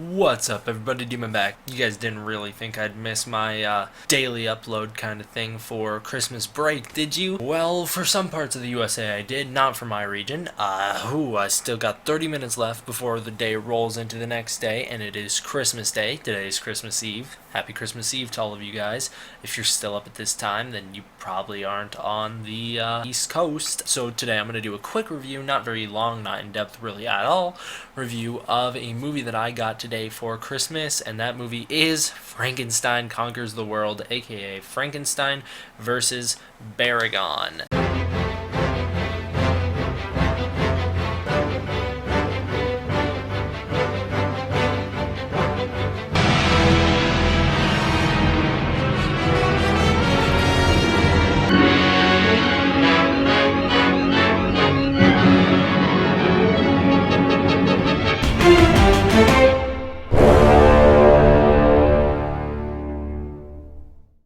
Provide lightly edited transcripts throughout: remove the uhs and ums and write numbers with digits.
What's up, everybody? Demon back. You guys didn't really think I'd miss my daily upload kind of thing for Christmas break, did you? Well, for some parts of the USA I did, not for my region. I still got 30 minutes left before the day rolls into the next day, and it is Christmas Day. Today is Christmas Eve. Happy Christmas Eve to all of you guys. If you're still up at this time, then you probably aren't on the East Coast. So today I'm going to do a quick review, not very long, not in depth really at all, review of a movie that I got today for Christmas, and that movie is Frankenstein Conquers the World, aka Frankenstein versus Baragon.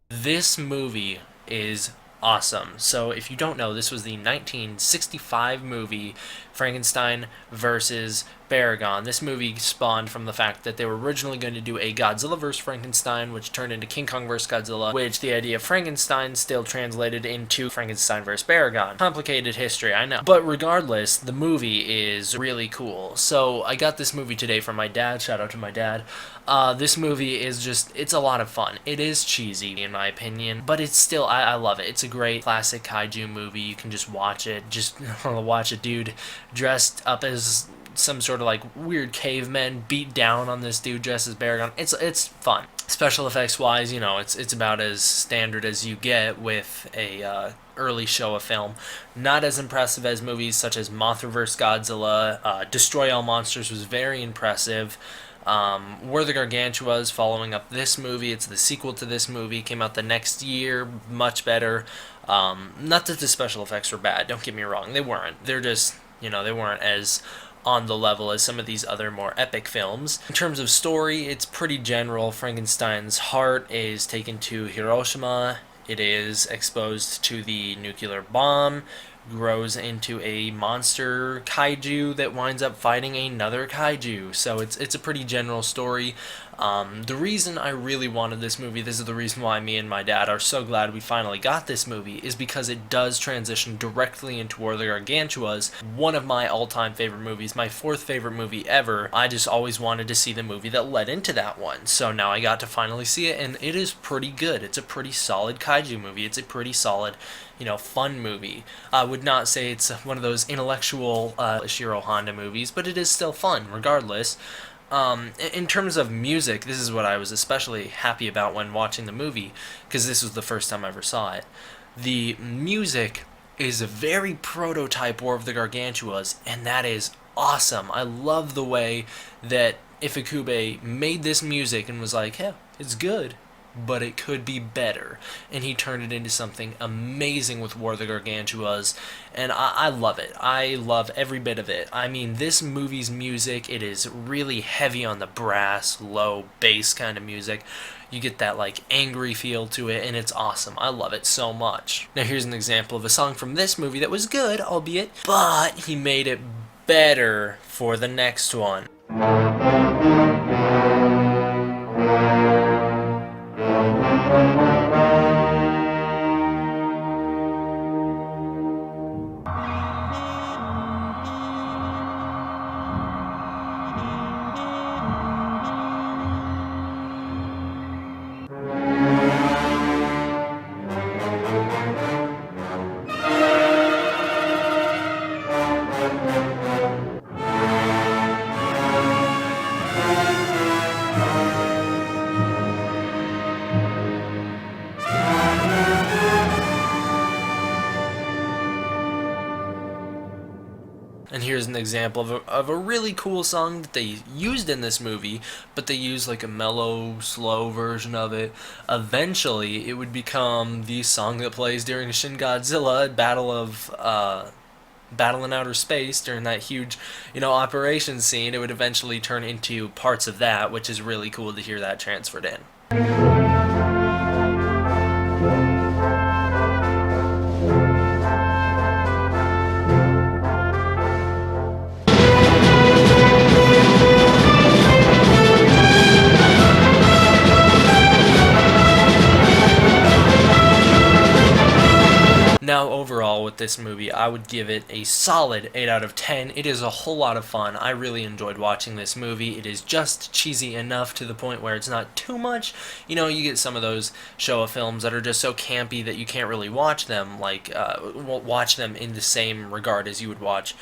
This movie is awesome. So if you don't know, this was the 1965 movie Frankenstein versus Baragon. This movie spawned from the fact that they were originally going to do a Godzilla vs. Frankenstein, which turned into King Kong vs. Godzilla, which the idea of Frankenstein still translated into Frankenstein vs. Baragon. Complicated history, I know. But regardless, the movie is really cool. So I got this movie today from my dad. Shout out to my dad. This movie is just, it's a lot of fun. It is cheesy, in my opinion, but it's still, I love it. It's a great classic kaiju movie. You can just watch it. Just watch a dude dressed up as some sort of like weird caveman beat down on this dude dressed as Baragon. It's fun. Special effects wise, you know, it's about as standard as you get with a early Showa film. Not as impressive as movies such as Mothra vs. Godzilla. Destroy All Monsters was very impressive. War of the Gargantuas, following up this movie, it's the sequel to this movie, came out the next year, much better. Not that the special effects were bad, don't get me wrong, they weren't. They're just, you know, they weren't as on the level as some of these other more epic films. In terms of story, it's pretty general. Frankenstein's heart is taken to Hiroshima. It is exposed to the nuclear bomb, grows into a monster kaiju that winds up fighting another kaiju. So it's a pretty general story. The reason I really wanted this movie, this is the reason why me and my dad are so glad we finally got this movie, is because it does transition directly into War of the Gargantuas, one of my all-time favorite movies, my fourth favorite movie ever. I just always wanted to see the movie that led into that one. So now I got to finally see it, and it is pretty good. It's a pretty solid kaiju movie. It's a pretty solid, you know, fun movie. I would not say it's one of those intellectual Ishiro Honda movies, but it is still fun regardless. In terms of music, this is what I was especially happy about when watching the movie, because this was the first time I ever saw it. The music is a very prototype War of the Gargantuas, and that is awesome. I love the way that Ifukube made this music and was like, yeah, it's good, but it could be better, and he turned it into something amazing with War of the Gargantuas, and I love it. I love every bit of it. I mean, this movie's music, it is really heavy on the brass, low bass kind of music. You get that like angry feel to it, and it's awesome. I love it so much. Now here's an example of a song from this movie that was good, albeit, but he made it better for the next one. And here's an example of a really cool song that they used in this movie, but they used like a mellow, slow version of it. Eventually, it would become the song that plays during Shin Godzilla Battle in Outer Space during that huge, you know, operation scene. It would eventually turn into parts of that, which is really cool to hear that transferred in. this movie, I would give it a solid 8 out of 10. It is a whole lot of fun. I really enjoyed watching this movie. It is just cheesy enough to the point where it's not too much. You know, you get some of those Showa films that are just so campy that you can't really watch them, watch them in the same regard as you would watch,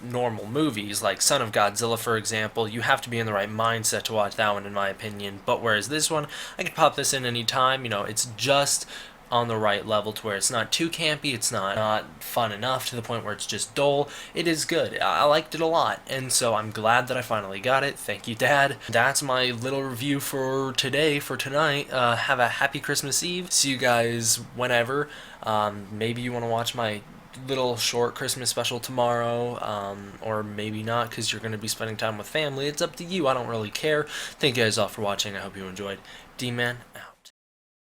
normal movies, like Son of Godzilla, for example. You have to be in the right mindset to watch that one, in my opinion. But whereas this one, I could pop this in any time. It's just on the right level to where it's not too campy, it's not fun enough to the point where it's just dull. It is good. I liked it a lot, and so I'm glad that I finally got it. Thank you, Dad. That's my little review for today, for tonight. Have a happy Christmas Eve. See you guys whenever. Maybe you want to watch my little short Christmas special tomorrow, or maybe not, because you're going to be spending time with family. It's up to you. I don't really care. Thank you guys all for watching. I hope you enjoyed. D-Man out.